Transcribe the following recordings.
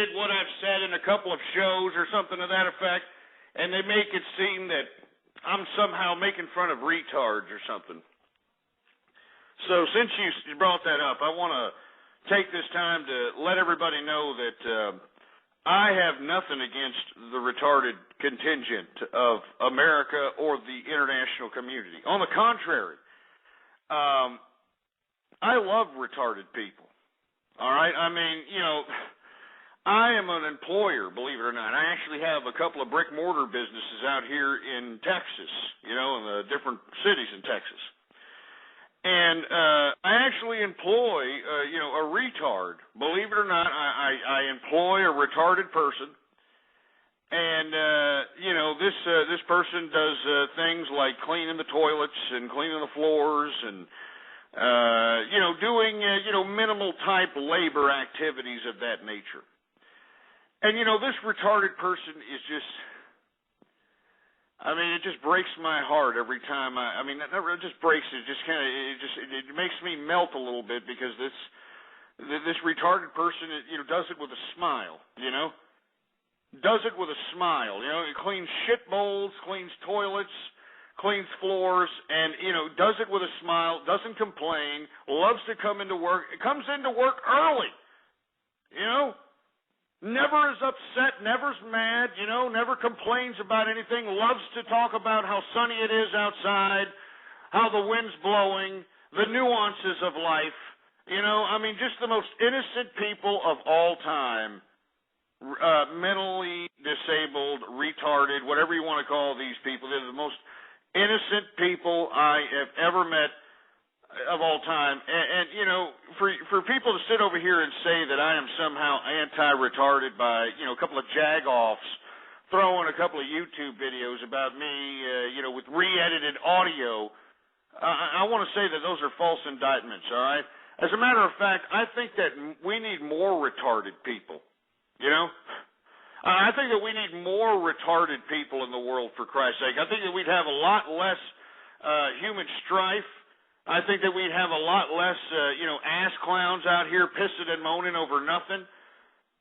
edited what I've said in a couple of shows or something to that effect, and they make it seem that I'm somehow making fun of retards or something. So since you brought that up, I want to take this time to let everybody know that I have nothing against the retarded contingent of America or the international community. On the contrary, I love retarded people. All right? I mean, you know, I am an employer, believe it or not. I actually have a couple of brick-mortar businesses out here in Texas, you know, in the different cities in Texas. And I actually employ, you know, a retard. Believe it or not, I employ a retarded person. And, you know, this person does things like cleaning the toilets and cleaning the floors and, you know, doing, you know, minimal type labor activities of that nature. And, you know, this retarded person is just, I mean, it just breaks my heart every time I mean, it just breaks it. Just kind of, it makes me melt a little bit because this retarded person, you know, does it with a smile, you know? Does it with a smile, you know? He cleans shit bowls, cleans toilets, cleans floors, and, you know, does it with a smile, doesn't complain, loves to come into work, comes into work early, you know? Never is upset, never's mad, you know, never complains about anything, loves to talk about how sunny it is outside, how the wind's blowing, the nuances of life, you know, I mean, just the most innocent people of all time, mentally disabled, retarded, whatever you want to call these people. They're the most innocent people I have ever met of all time, and you know, for people to sit over here and say that I am somehow anti-retarded by, you know, a couple of jag-offs throwing a couple of YouTube videos about me, you know, with re-edited audio, I want to say that those are false indictments, all right? As a matter of fact, I think that we need more retarded people, you know? I think that we need more retarded people in the world, for Christ's sake. I think that we'd have a lot less human strife. I think that we'd have a lot less, you know, ass clowns out here pissing and moaning over nothing.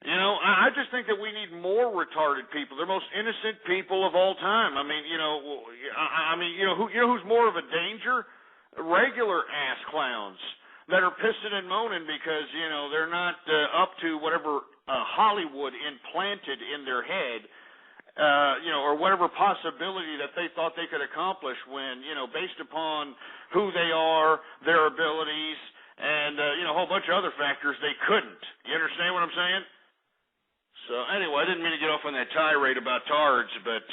You know, I just think that we need more retarded people. They're most innocent people of all time. I mean, you know, you know who's more of a danger? Regular ass clowns that are pissing and moaning because, you know, they're not up to whatever Hollywood implanted in their head. You know, or whatever possibility that they thought they could accomplish when, you know, based upon who they are, their abilities, and, you know, a whole bunch of other factors, they couldn't. You understand what I'm saying? So, anyway, I didn't mean to get off on that tirade about tards, but,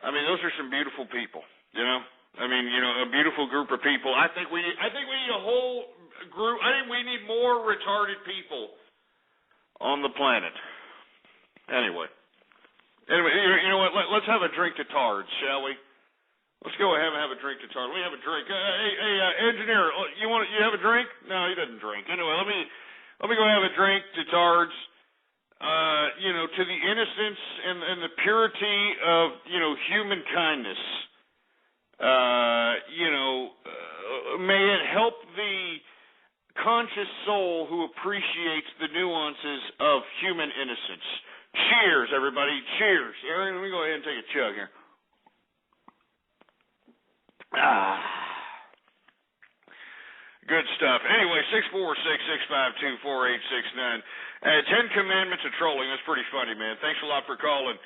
I mean, those are some beautiful people, you know? I mean, you know, a beautiful group of people. I think we need a whole group. I think we need more retarded people on the planet. Anyway, you know what? Let's have a drink to tards, shall we? Let's go ahead and have a drink to tards. Let me have a drink. Hey, engineer, you have a drink? No, he doesn't drink. Anyway, let me go have a drink to tards. You know, to the innocence and the purity of, you know, human kindness. You know, may it help the conscious soul who appreciates the nuances of human innocence. Cheers, everybody. Cheers. Let me go ahead and take a chug here. Good stuff. Anyway, 646-652-4869. 10 Commandments of Trolling. That's pretty funny, man. Thanks a lot for calling.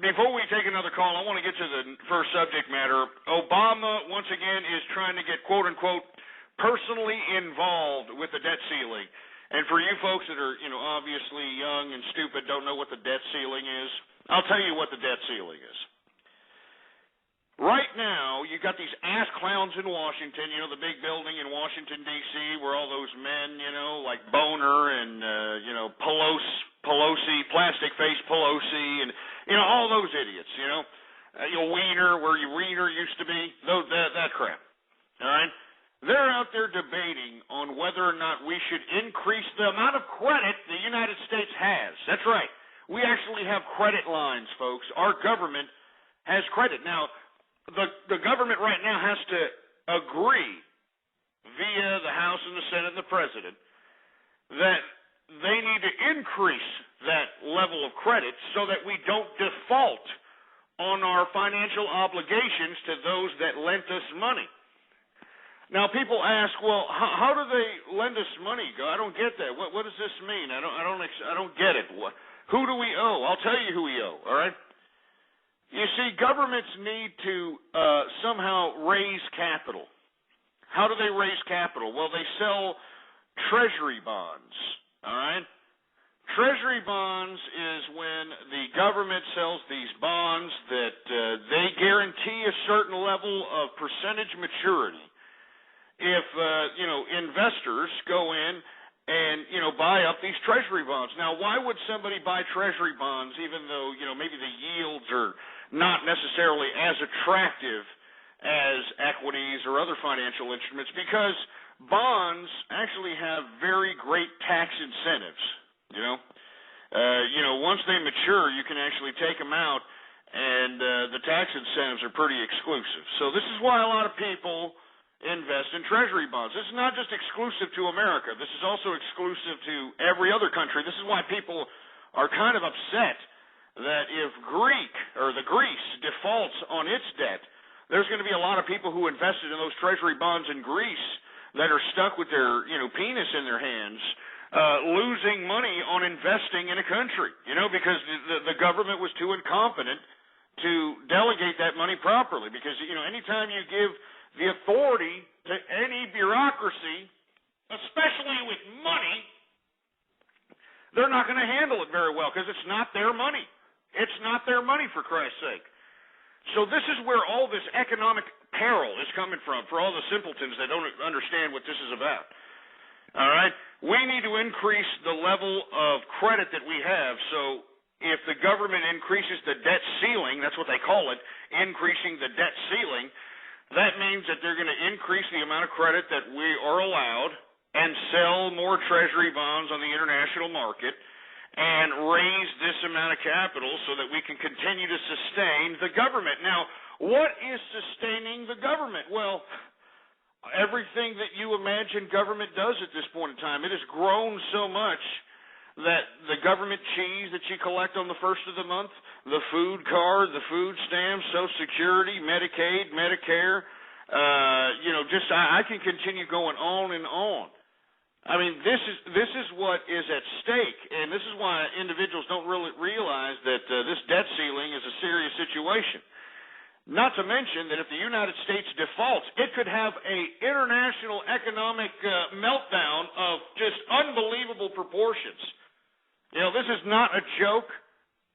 Before we take another call, I want to get to the first subject matter. Obama, once again, is trying to get, quote-unquote, personally involved with the debt ceiling. And for you folks that are, you know, obviously young and stupid, don't know what the debt ceiling is, I'll tell you what the debt ceiling is. Right now, you got these ass clowns in Washington, you know, the big building in Washington, D.C., where all those men, you know, like Boner and, you know, Pelosi, plastic face Pelosi, and, you know, all those idiots, you know, Wiener, where Wiener used to be, that crap, all right? They're out there debating on whether or not we should increase the amount of credit the United States has. That's right. We actually have credit lines, folks. Our government has credit. Now, the government right now has to agree via the House and the Senate and the President that they need to increase that level of credit so that we don't default on our financial obligations to those that lent us money. Now, people ask, well, how do they lend us money? I don't get that. What does this mean? I don't get it. Who do we owe? I'll tell you who we owe. All right. You see, governments need to somehow raise capital. How do they raise capital? Well, they sell treasury bonds. All right. Treasury bonds is when the government sells these bonds that they guarantee a certain level of percentage maturity. If investors go in and buy up these treasury bonds. Now, why would somebody buy treasury bonds even though maybe the yields are not necessarily as attractive as equities or other financial instruments? Because bonds actually have very great tax incentives. Once they mature, you can actually take them out, and the tax incentives are pretty exclusive. So this is why a lot of people invest in treasury bonds. This is not just exclusive to America. This is also exclusive to every other country. This is why people are kind of upset that if the Greece defaults on its debt, there's going to be a lot of people who invested in those treasury bonds in Greece that are stuck with their penis in their hands, losing money on investing in a country, because the government was too incompetent to delegate that money properly. Because anytime you give the authority to any bureaucracy, especially with money, they're not going to handle it very well because it's not their money. It's not their money, for Christ's sake. So this is where all this economic peril is coming from for all the simpletons that don't understand what this is about. All right? We need to increase the level of credit that we have. So if the government increases the debt ceiling, that's what they call it, increasing the debt ceiling, that means that they're going to increase the amount of credit that we are allowed and sell more treasury bonds on the international market and raise this amount of capital so that we can continue to sustain the government. Now, what is sustaining the government? Well, everything that you imagine government does at this point in time. It has grown so much that the government cheese that you collect on the first of the month, the food card, the food stamps, Social Security, Medicaid, Medicare, I can continue going on and on. I mean, this is what is at stake, and this is why individuals don't really realize that this debt ceiling is a serious situation. Not to mention that if the United States defaults, it could have an international economic meltdown of just unbelievable proportions. This is not a joke.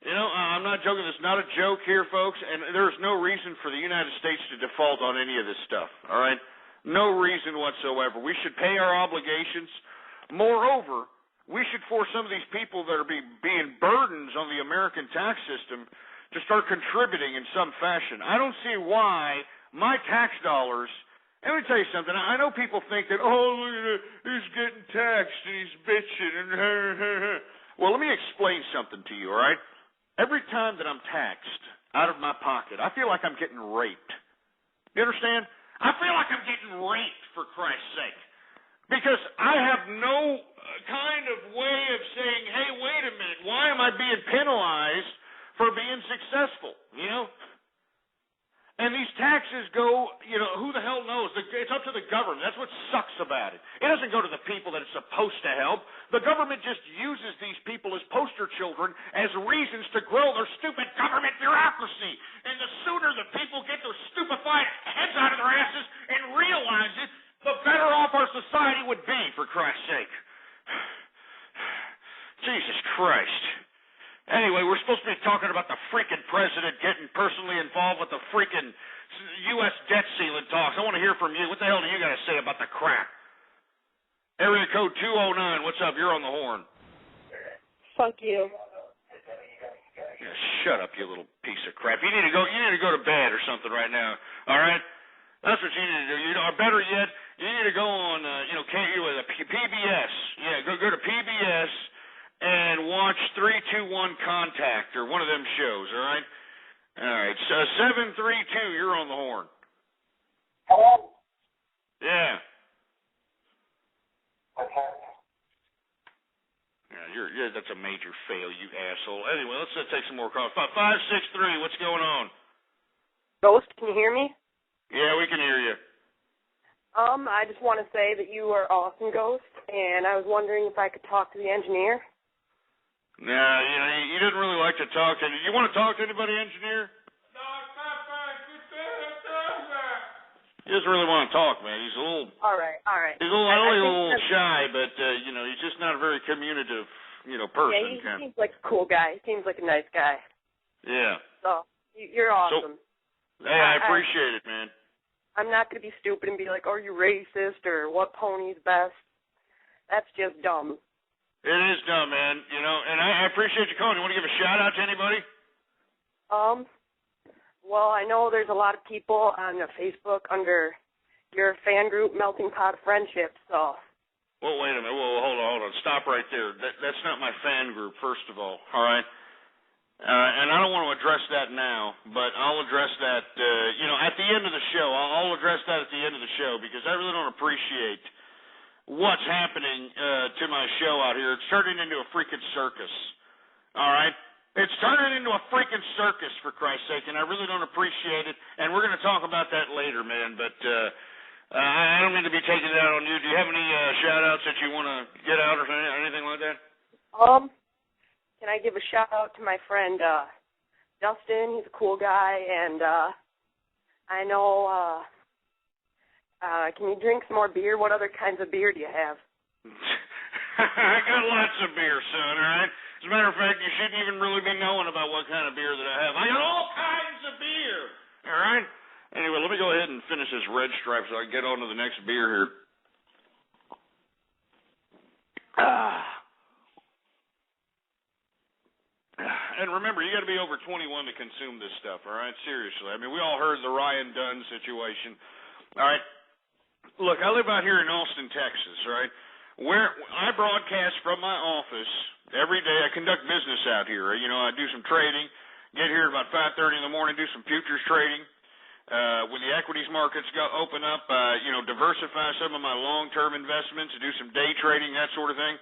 I'm not joking. This is not a joke here, folks, and there's no reason for the United States to default on any of this stuff, all right? No reason whatsoever. We should pay our obligations. Moreover, we should force some of these people that are being burdens on the American tax system to start contributing in some fashion. I don't see why my tax dollars, and let me tell you something, I know people think that, look at it, he's getting taxed and he's bitching and well, let me explain something to you, all right? Every time that I'm taxed out of my pocket, I feel like I'm getting raped. You understand? I feel like I'm getting raped, for Christ's sake. Because I have no kind of way of saying, hey, wait a minute, why am I being penalized for being successful, And these taxes go, who the hell knows? It's up to the government. That's what sucks about it. It doesn't go to the people that it's supposed to help. The government just uses these people as poster children as reasons to grow their stupid government bureaucracy. And the sooner the people get their stupefied heads out of their asses and realize it, the better off our society would be, for Christ's sake. Jesus Christ. Anyway, we're supposed to be talking about the freaking president getting personally involved with the freaking U.S. debt ceiling talks. I want to hear from you. What the hell do you got to say about the crap? Area code 209. What's up? You're on the horn. Fuck you. Yeah, shut up, you little piece of crap. You need to go to bed or something right now. All right? That's what you need to do. Or better yet, you need to go on, PBS. Yeah, go to PBS. And watch 321 Contact or one of them shows, all right? All right, so 732, you're on the horn. Hello? Yeah. Okay. Yeah, that's a major fail, you asshole. Anyway, let's take some more calls. 563, what's going on? Ghost, can you hear me? Yeah, we can hear you. I just want to say that you are awesome, Ghost, and I was wondering if I could talk to the engineer. Nah, he doesn't really like to talk to. You want to talk to anybody, engineer? He doesn't really want to talk, man. He's a little. All right. He's a little shy, but he's just not a very communicative, person. Yeah, he seems like a cool guy. He seems like a nice guy. Yeah. So you're awesome. Hey, I appreciate it, man. I'm not going to be stupid and be like, "Are you racist?" or "What pony's best?" That's just dumb. It is dumb, man. And I appreciate you calling. You want to give a shout out to anybody? Well, I know there's a lot of people on Facebook under your fan group, Melting Pot of Friendship, so. Well, wait a minute. Well, hold on. Stop right there. That's not my fan group, first of all right? And I don't want to address that now, but I'll address that, at the end of the show. I'll address that at the end of the show because I really don't appreciate what's happening to my show out here. It's turning into a freaking circus, all right? It's turning into a freaking circus, for Christ's sake, and I really don't appreciate it, and we're going to talk about that later, man, but I don't mean to be taking it out on you. Do you have any shout-outs that you want to get out or anything like that? Can I give a shout-out to my friend Dustin? He's a cool guy, and I know, can you drink some more beer? What other kinds of beer do you have? I got lots of beer, son, all right? As a matter of fact, you shouldn't even really be knowing about what kind of beer that I have. I got all kinds of beer, all right? Anyway, let me go ahead and finish this Red Stripe so I can get on to the next beer here. And remember, you got to be over 21 to consume this stuff, all right? Seriously. I mean, we all heard the Ryan Dunn situation, all right? Look, I live out here in Austin, Texas, right, where I broadcast from my office every day. I conduct business out here. I do some trading, get here at about 5:30 in the morning, do some futures trading. When the equities markets open up, diversify some of my long-term investments, do some day trading, that sort of thing.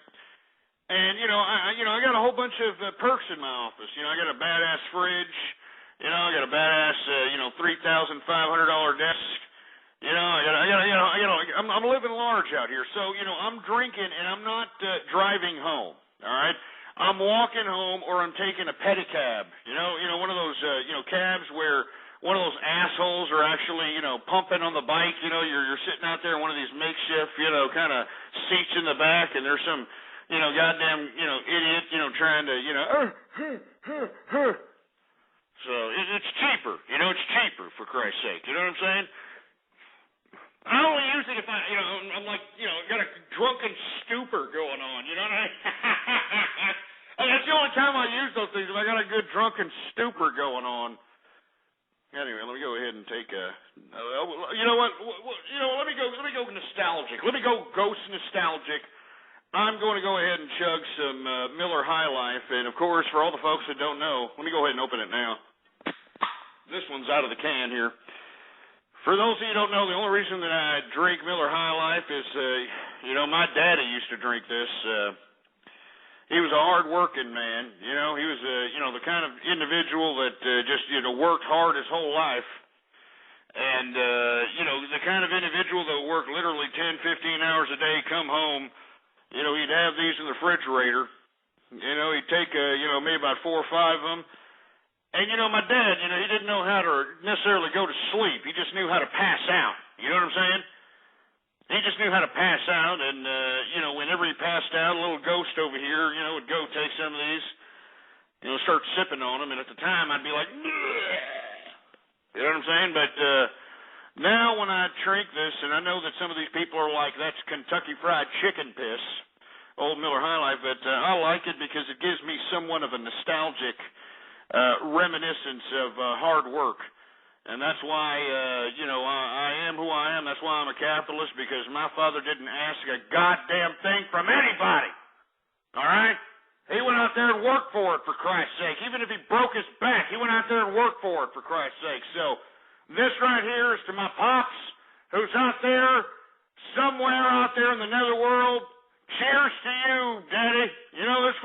And, I got a whole bunch of perks in my office. I got a badass fridge. I got a badass, $3,500 desk. I'm living large out here. So, I'm drinking and I'm not driving home, all right? I'm walking home or I'm taking a pedicab, one of those, cabs where one of those assholes are actually, pumping on the bike. You're sitting out there in one of these makeshift, kind of seats in the back, and there's some, goddamn, idiot, trying to, So it's cheaper, it's cheaper, for Christ's sake. You know what I'm saying? I only use it if I'm like, got a drunken stupor going on, you know what I mean? And that's the only time I use those things, if I got a good drunken stupor going on. Anyway, let me go ahead and take you know what? Let me go nostalgic. Let me go ghost nostalgic. I'm going to go ahead and chug some Miller High Life, and of course, for all the folks that don't know, let me go ahead and open it now. This one's out of the can here. For those of you who don't know, the only reason that I drink Miller High Life is, my daddy used to drink this. He was a hard-working man. He was, the kind of individual that just, worked hard his whole life. And, the kind of individual that worked literally 10, 15 hours a day, come home, he'd have these in the refrigerator. He'd take, maybe about 4 or 5 of them. And, my dad, he didn't know how to necessarily go to sleep. He just knew how to pass out. You know what I'm saying? He just knew how to pass out. And, whenever he passed out, a little ghost over here, would go take some of these, start sipping on them. And at the time, I'd be like, bleh. You know what I'm saying? But now when I drink this, and I know that some of these people are like, that's Kentucky Fried Chicken piss, Old Miller High Life, but I like it because it gives me somewhat of a nostalgic reminiscence of hard work. And that's why, I am who I am. That's why I'm a capitalist, because my father didn't ask a goddamn thing from anybody. All right? He went out there and worked for it, for Christ's sake. Even if he broke his back, he went out there and worked for it, for Christ's sake. So this right here is to my pops, who's out there, somewhere out there in the netherworld. Cheers to you, Daddy. This